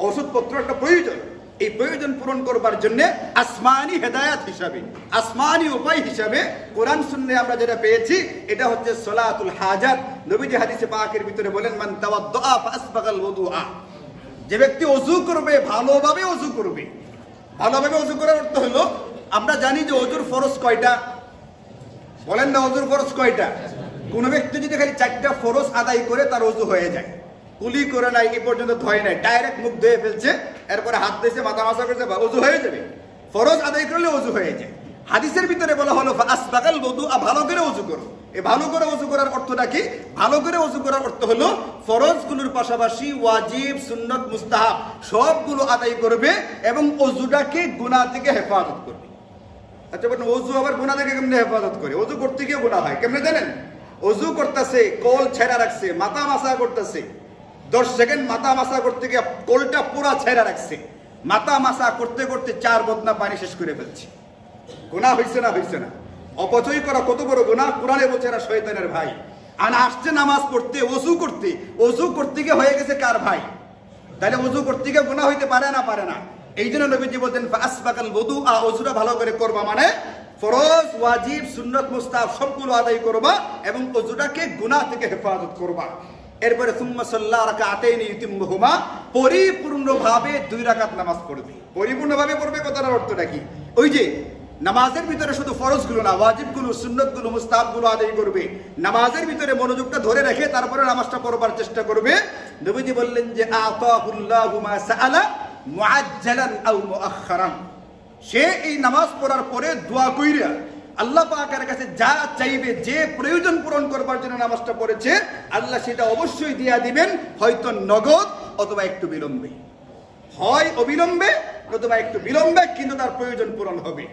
ওষুধপত্র একটা প্রয়োজন। এই প্রয়োজন পূরণ করবার জন্য আসমানি হেদায়াত হিসাবে, আসমানি উপায় হিসাবে কোরআন সুন্নাহ আমরা যেটা পেয়েছি এটা হচ্ছে সলাতুল হাজাত। নবীজি হাদিসে পাকের ভিতরে বলেন, মান তাওয়াদ্দা ফাসবাগাল ওযুআ, যে ব্যক্তি ওযু করবে ভালোভাবে ওযু করবে। ভালোভাবে ওযু করার অর্থ হলো, আমরা জানি যে ওযুর ফরজ কয়টা? বলেন না, ওযুর ফরজ কয়টা? কোন ব্যক্তি যদি খালি 4টা ফরজ আদায় করে তার ওযু হয়ে যায়, কুলি করে নাই, এই পর্যন্ত ধয় নাই, ডাইরেক্ট মুখ ধুয়ে ফেলছে, এরপরে হাত দিয়েছে, মাথা মাসা করেছে, ওযু হয়ে যাবে। ফরজ আদায় করলে ওযু হয়ে যায়। হাদিসের ভিতরে বলা হলো আসবাগাল ওযুআ, ভালো করে ওযু করো। এই ভালো করে ওযু করার অর্থটা কি? ভালো করে ওযু করার অর্থ হলো ফরজগুলোর পাশাপাশি ওয়াজিব, সুন্নাত, মুস্তাহাব সবগুলো আদায় করবে এবং ওযুটাকে গুনাহ থেকে হেফাজত করবে। আচ্ছা বলুন, ওযু আবার গুনাহ থেকে কেমনে হেফাজত করে? ওযু করতে গিয়ে গুনাহ হয় কেমনে জানেন? ওযু করতেছে, কোল ছেড়া রাখছে, মাথা মাসা করতেছে, 10 সেকেন্ড মাথা মাসা করতে গিয়ে কোলটা পুরা ছেড়া রাখছে, মাথা মাসা করতে করতে 4 বদনা পানি শেষ করে ফেলছে। গুনাহ হইছে না? হইছে না? অপচয় করা কত বড় গুনাহ। কোরআনে বলছে এরা শয়তানের ভাই। আর আসছে নামাজ পড়তে, ওযু করতে গিয়ে হয়ে গেছে কার ভাই? তাহলে ওযু করতে গিয়ে গুনাহ হইতে পারে না? পারে না। এই জন্য নবীজি বলতেন ফাসবাকাল wudu'a, ওযুটা ভালো করে করবা, মানে ফরজ ওয়াজিব সুন্নাত মুস্তাহাব সবগুলো আদায় করবা এবং ওযুটাকে গুনাহ থেকে হেফাজত করবা। এরপরে সুম্মা সাল্লা রাকাতাইনি ইউতিম্মুহুমা, পরিপূর্ণভাবে 2 রাকাত নামাজ পড়বে। পরিপূর্ণভাবে পড়বে কথাটার অর্থটা কি? ওই যে নামাজের ভিতরে শুধু ফরজগুলো না, ওয়াজিবগুলো সুন্নাতগুলো মুস্তাহাবগুলো আদায় করবে, নামাজের ভিতরে মনোযোগটা ধরে রেখে তারপরে নামাজটা পড়বার চেষ্টা করবে। নবীজি বললেন যে আতাহুল্লাহু মা সাআলা মুআজ্জালান আও মুআখখারান, সে এই নামাজ পড়ার পরে দোয়া কইরা আল্লাহ পাকের কাছে যা চাইবে, যে প্রয়োজন পূরণ করবার জন্য নামাজটা পড়েছে, আল্লাহ সেটা অবশ্যই দিয়া দিবেন, হয়তো নগদ অথবা একটু বিলম্বে, হয় অবিলম্বে অথবা একটু বিলম্বে, কিন্তু তার প্রয়োজন পূরণ হবে।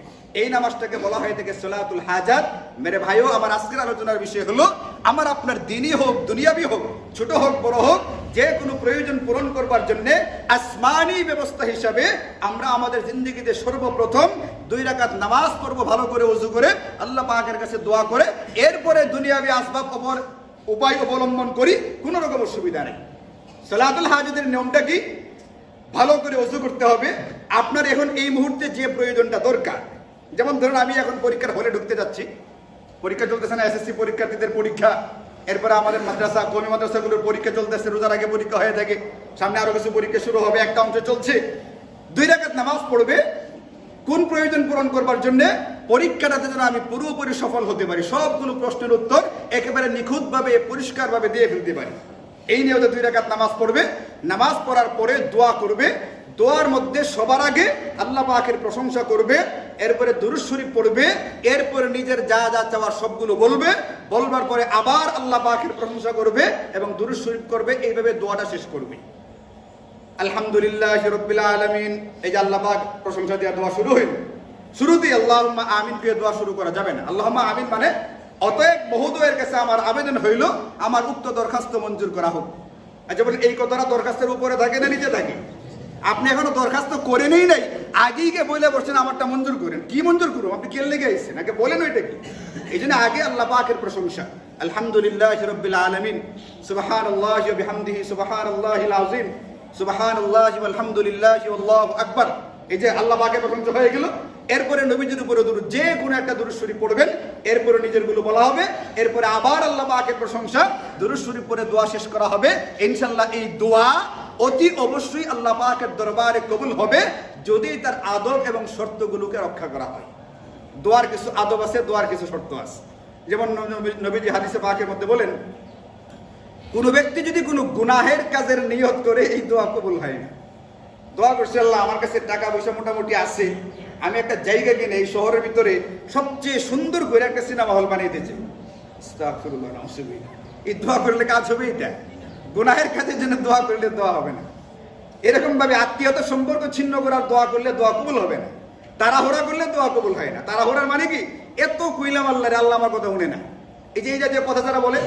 এই নামাজটাকে বলা হয়ে থাকে সালাতুল হাজাত। মেরে ভাইও, আমার আজকের আলোচনার বিষয় হলো আমার আপনার দিনই হোক দুনিয়াবি হোক, ছোট হোক বড় হোক, যে কোনো প্রয়োজন পূরণ করবার জন্য আসমানি ব্যবস্থা হিসাবে আমরা আমাদের জিন্দগিতে সর্বপ্রথম 2 রাকাত নামাজ পড়বো, ভালো করে ওযু করে আল্লাহ পাকের কাছে দোয়া করে, এরপরে দুনিয়াবি আসবাব উপায় অবলম্বন করি, কোনো রকম অসুবিধা নেই। সালাতুল হাজাতের নিয়মটা কি? ভালো করে ওযু করতে হবে। আপনার এখন এই মুহূর্তে যে প্রয়োজনটা দরকার, যেমন ধরুন আমি এখন পরীক্ষার হলে ঢুকতে যাচ্ছি, পরীক্ষা চলতেছে না, এসএসসি পরীক্ষার্থীদের পরীক্ষা, এরপরে আমাদের মাদ্রাসা কওমি মাদ্রাসাগুলোর পরীক্ষা চলতেছে, রোজার আগে পরীক্ষা হয়ে থাকে, সামনে আরো কিছু পরীক্ষা শুরু হবে, একটা অংশ চলছে। 2 রাকাত নামাজ পড়বে কোন প্রয়োজন পূরণ করবার জন্য? পরীক্ষাটাতে যেন আমি পুরোপুরি সফল হতে পারি, সবগুলো প্রশ্নের উত্তর একেবারে নিখুঁতভাবে পরিষ্কারভাবে দিয়ে ফেলতে পারি। এই নিয়তে 2 রাকাত নামাজ পড়বে। নামাজ পড়ার পরে দোয়া করবে। দোয়ার মধ্যে সবার আগে আল্লাহ পাকের প্রশংসা করবে, এরপরে দুরূদ শরীফ পড়বে, এরপরে নিজের যা যা চাওয়ার সবগুলো বলবে, বলবার পরে আবার আল্লাহ পাকের প্রশংসা করবে এবং দুরূদ শরীফ করবে। এইভাবে দোয়াটা শেষ করবে। আলহামদুলিল্লাহি রাব্বিল আলামিন, এই যে আল্লাহ পাক প্রশংসা দিয়ে দোয়া শুরু হইল, শুরুতেই আল্লাহুম্মা আমিন দিয়ে দোয়া শুরু করা যাবে না। আল্লাহুম্মা আমিন মানে অতএব মহোদয়ের কাছে আমার আবেদন হইল আমার উক্ত দরখাস্ত মঞ্জুর করা হোক। আচ্ছা বলেন, এই কথাটা দরখাস্তের উপরে থাকে না নিচে থাকে? আপনি এখনো দরখাস্ত করেনই নাই, আগেই কে বলে বসছেন আমারটা মঞ্জুর করেন। কি মঞ্জুর করুন? আপনি কে লেগে আইছেন? আগে বলেন ওইটা কি। এই জন্য আগে আল্লাহ পাকের প্রশংসা, আলহামদুলিল্লাহি রাব্বিল আলামিন, সুবহানাল্লাহি ওয়া বিহামদিহি, সুবহানাল্লাহিল আযীম, সুবহানাল্লাহি ওয়াল হামদুলিল্লাহি ওয়াল্লাহু আকবার। এই যে আল্লাহ পাকের প্রশংসা হয়ে গেল। এরপরে নবীজির উপরে দুরূদ, যে কোনো একটা দুরূদ শরীফ পড়বেন, এরপরে নিজের গুলো বলা হবে, এরপরে আবার আল্লাহ পাকের প্রশংসা, দুরূদ শরীফ পড়ে দোয়া শেষ করা হবে। ইনশাআল্লাহ এই দোয়া অতি অবশ্যই আল্লাহ পাকের দরবারে কবুল হবে যদি তার আদব এবং শর্তগুলোকে রক্ষা করা হয়। দোয়ার কিছু আদব আছে, দোয়ার কিছু শর্ত আছে। যেমন নবীজি হাদিসে পাকের মধ্যে বলেন, কোন ব্যক্তি যদি কোনো গুনাহের কাজের নিয়ত করে এই দোয়া কবুল হয় না। দোয়া করছে, আল্লাহ আমার কাছে টাকা পয়সা মোটামুটি আছে, আমি একটা জায়গা কিনে এই শহরের ভিতরে সবচেয়ে সুন্দর করে একটা সিনেমা হল বানিয়ে দিয়েছি, আস্তাগফিরুল্লাহ, নাউযুবিল্লাহ। এই দোয়া করলে কাজ হবে? এটা গুনাহের কাজের জন্য দোয়া করলে দোয়া হবে না। এরকম ভাবে আত্মীয়তা সম্পর্ক ছিন্ন করার দোয়া করলে দোয়া কবুল হবে না। তাড়াহুড়া করলে দোয়া কবুল হয় না। তাড়াহুড়ার মানে কি? এত কইলাম আল্লাহ রে, আল্লাহ আমার কথা শুনে না, এই যে এইটা যে কথা যারা বলে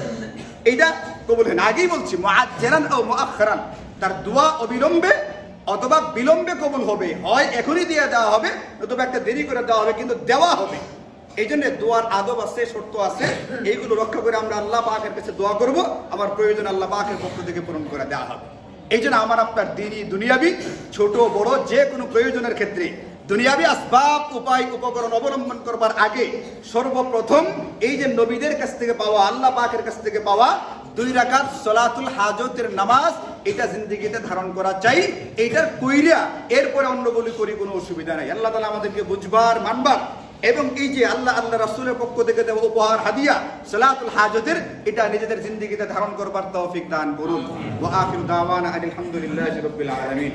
এইটা কবুল হয় না। আগেই বলছি মুআজ্জালান আও মুআখখারান, তার দোয়া অবিলম্বে অথবা বিলম্বে কবুল হবে, হয় এখনই দিয়ে দেওয়া হবে অথবা একটা দেরি করে দেওয়া হবে, কিন্তু দেওয়া হবে। এই জন্য দোয়ার আদব আছে, শর্ত আছে, এইগুলো রক্ষা করে আমরা আল্লাহ পাকের কাছে দোয়া করব, আমার প্রয়োজন আল্লাহ পাকের পক্ষ থেকে পূরণ করে দেওয়া হবে। এই জন্য আমার আপনার দিনই দুনিয়াবি ছোট বড় যে কোনো প্রয়োজনের ক্ষেত্রে দুনিয়াবি আসবাব উপায় উপকরণ অবলম্বন করবার আগে সর্বপ্রথম এই যে নবীদের কাছ থেকে পাওয়া, আল্লাহ পাকের কাছ থেকে পাওয়া 2 রাকাত সালাতুল হাজতের নামাজ, এটা জিন্দেগিতে ধারণ করা চাই। এইটার কইরা এরপরে অন্যগুলি করি, কোনো অসুবিধা নাই। আল্লাহ তাআলা আমাদেরকে বুঝবার, মানবার এবং এই যে আল্লাহ রাসূলের পক্ষ থেকে দেওয়া উপহার হাদিয়া সালাতুল হাজতের, এটা নিজেদের জিন্দেগিতে ধারণ করবার তৌফিক দান করুন। ওয়া আখিরু দাওয়ানা আলহামদুলিল্লাহি রাব্বিল আলামিন।